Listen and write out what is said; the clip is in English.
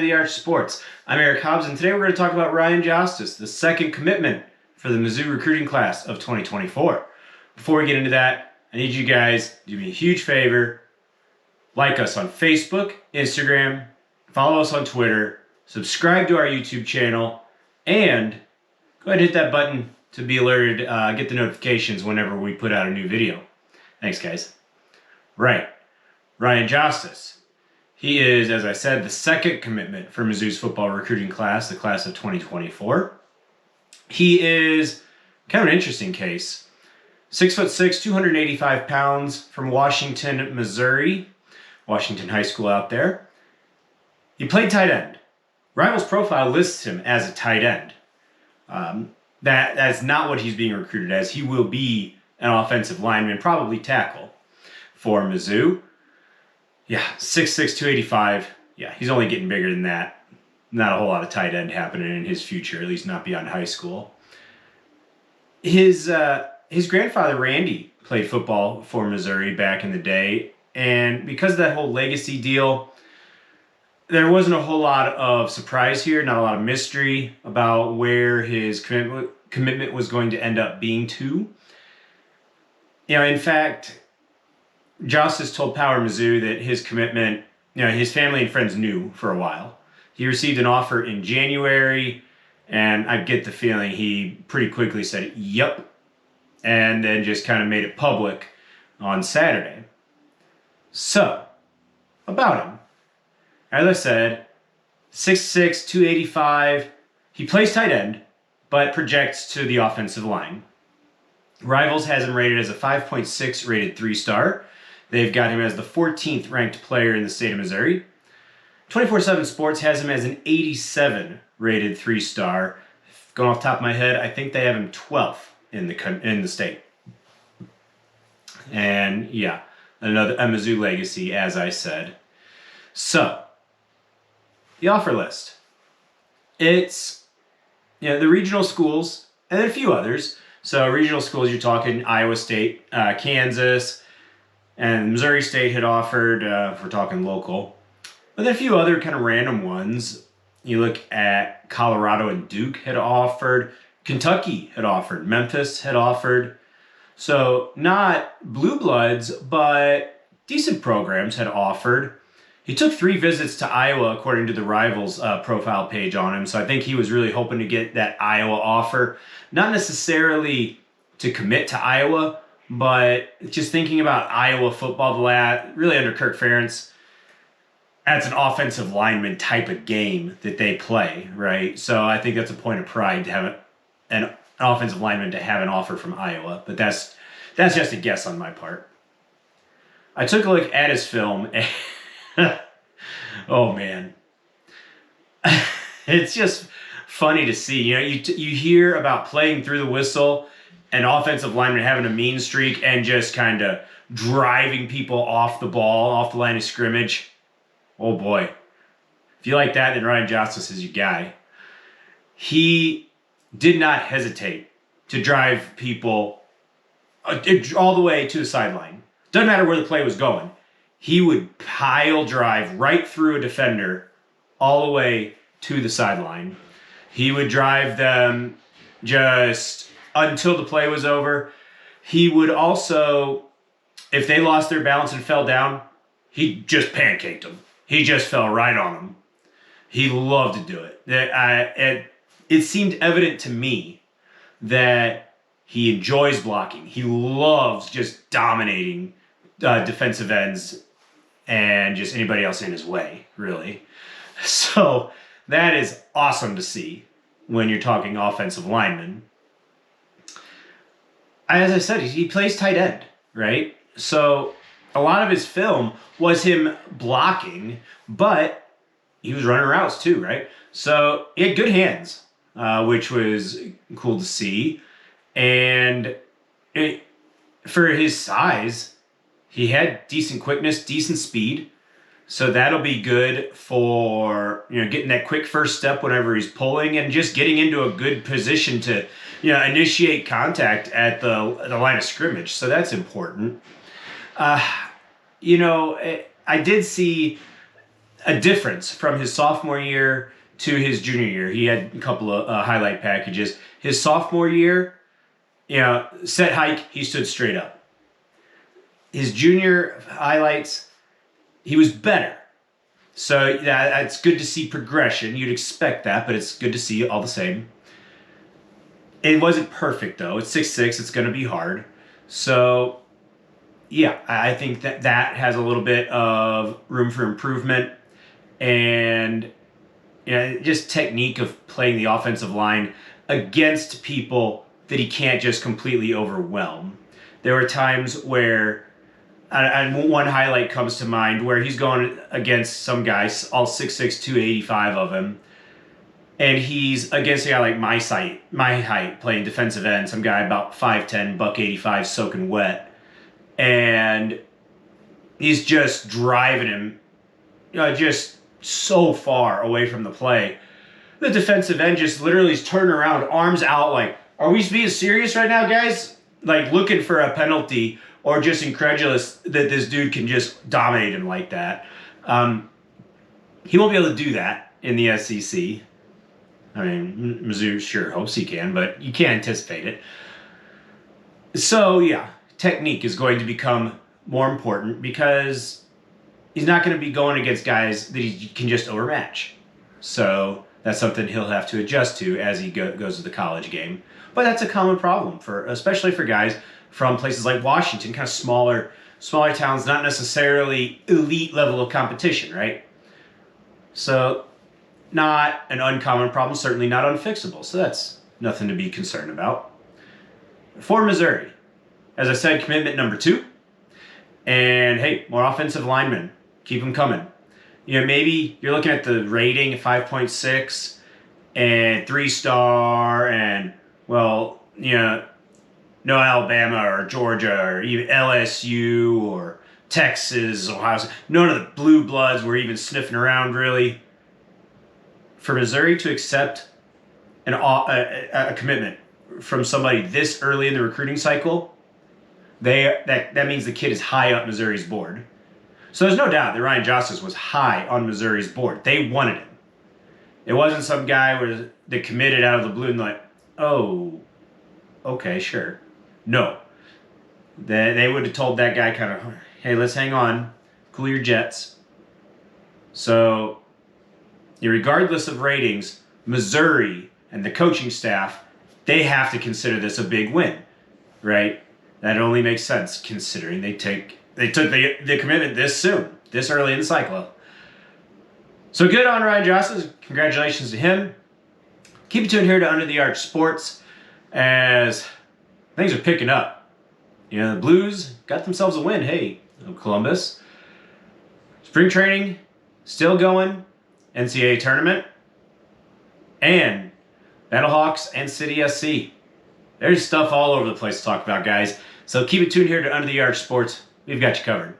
the Arch Sports. I'm Eric Hobbs, and today we're going to talk about Ryan Jostes, the second commitment for the Mizzou recruiting class of 2024. Before we get into that, I need you guys to do me a huge favor. Like us on Facebook, Instagram, follow us on Twitter, subscribe to our YouTube channel, and go ahead and hit that button to be alerted, get the notifications whenever we put out a new video. Thanks, guys. Right, Ryan Jostes. He is, as I said, the second commitment for Mizzou's football recruiting class, the class of 2024. He is kind of an interesting case. 6'6", 285 pounds, from Washington, Missouri. Washington High School out there. He played tight end. Rivals Profile lists him as a tight end. That's not what he's being recruited as. He will be an offensive lineman, probably tackle for Mizzou. Yeah, 6'6", 285. Yeah, he's only getting bigger than that. Not a whole lot of tight end happening in his future, at least not beyond high school. His grandfather, Randy, played football for Missouri back in the day, and because of that whole legacy deal, there wasn't a whole lot of surprise here, not a lot of mystery about where his commitment was going to end up being to. In fact, Jostes told Power Mizzou that his commitment, his family and friends knew for a while. He received an offer in January, and I get the feeling he pretty quickly said, yep, and then just kind of made it public on Saturday. So, about him. As I said, 6'6", 285. He plays tight end, but projects to the offensive line. Rivals has him rated as a 5.6 rated 3-star. They've got him as the 14th ranked player in the state of Missouri. 24/7 Sports has him as an 87 rated 3-star. Going off the top of my head, I think they have him 12th in the state. And yeah, a Mizzou legacy, as I said. So, the offer list. It's the regional schools and then a few others. So regional schools, you're talking Iowa State, Kansas, and Missouri State had offered, if we're talking local. But then a few other kind of random ones. You look at Colorado and Duke had offered. Kentucky had offered. Memphis had offered. So not blue bloods, but decent programs had offered. He took 3 visits to Iowa, according to the Rivals profile page on him. So I think he was really hoping to get that Iowa offer. Not necessarily to commit to Iowa, but just thinking about Iowa football, really under Kirk Ferentz, that's an offensive lineman type of game that they play, right? So I think that's a point of pride to have an offensive lineman to have an offer from Iowa. But that's just a guess on my part. I took a look at his film, and oh man, it's just funny to see. You hear about playing through the whistle, an offensive lineman having a mean streak and just kind of driving people off the ball, off the line of scrimmage. Oh boy. If you like that, then Ryan Jostes is your guy. He did not hesitate to drive people all the way to the sideline. Doesn't matter where the play was going. He would pile drive right through a defender all the way to the sideline. He would drive them just until the play was over. He would also, if they lost their balance and fell down, he just pancaked them. He just fell right on them. He loved to do it. It seemed evident to me that he enjoys blocking. He loves just dominating defensive ends and just anybody else in his way, really. So that is awesome to see when you're talking offensive linemen. As I said, he plays tight end, right? So a lot of his film was him blocking, but he was running routes too, right? So he had good hands, which was cool to see. And for his size, he had decent quickness, decent speed. So that'll be good for getting that quick first step whenever he's pulling and just getting into a good position to initiate contact at the line of scrimmage. So that's important. I did see a difference from his sophomore year to his junior year. He had a couple of highlight packages. His sophomore year, set hike, he stood straight up. His junior highlights, he was better. So it's good to see progression. You'd expect that, but it's good to see all the same. It wasn't perfect, though. It's 6'6". It's going to be hard. So, yeah, I think that has a little bit of room for improvement. And just technique of playing the offensive line against people that he can't just completely overwhelm. There were times where, and one highlight comes to mind, where he's going against some guys, all 6'6", 285 of him, and he's against a guy like my height, playing defensive end, some guy about 5'10", $185, soaking wet, and he's just driving him, just so far away from the play. The defensive end just literally is turning around, arms out, like, are we being serious right now, guys? Like, looking for a penalty, or just incredulous that this dude can just dominate him like that. He won't be able to do that in the SEC. I mean, Mizzou sure hopes he can, but you can't anticipate it. So, yeah, technique is going to become more important because he's not going to be going against guys that he can just overmatch. So that's something he'll have to adjust to as he goes to the college game. But that's a common problem, especially for guys from places like Washington, kind of smaller towns, not necessarily elite level of competition, right? So not an uncommon problem, certainly not unfixable. So that's nothing to be concerned about. For Missouri, as I said, commitment number 2. And hey, more offensive linemen. Keep them coming. Maybe you're looking at the rating, 5.6 and 3-star, and no Alabama or Georgia or even LSU or Texas, Ohio State. None of the blue bloods were even sniffing around, really. For Missouri to accept a commitment from somebody this early in the recruiting cycle, that means the kid is high up Missouri's board. So there's no doubt that Ryan Jostes was high on Missouri's board. They wanted him. It wasn't some guy that committed out of the blue and like, oh, okay, sure. No. They would have told that guy kind of, hey, let's hang on, cool your jets. So, regardless of ratings, Missouri and the coaching staff, they have to consider this a big win, right? That only makes sense considering they took the commitment this soon, this early in the cycle. So good on Ryan Jostes. Congratulations to him. Keep it tuned here to Under the Arch Sports as things are picking up. The Blues got themselves a win. Hey, Columbus. Spring training still going. NCAA tournament. And Battlehawks and City SC. There's stuff all over the place to talk about, guys. So keep it tuned here to Under the Arch Sports. We've got you covered.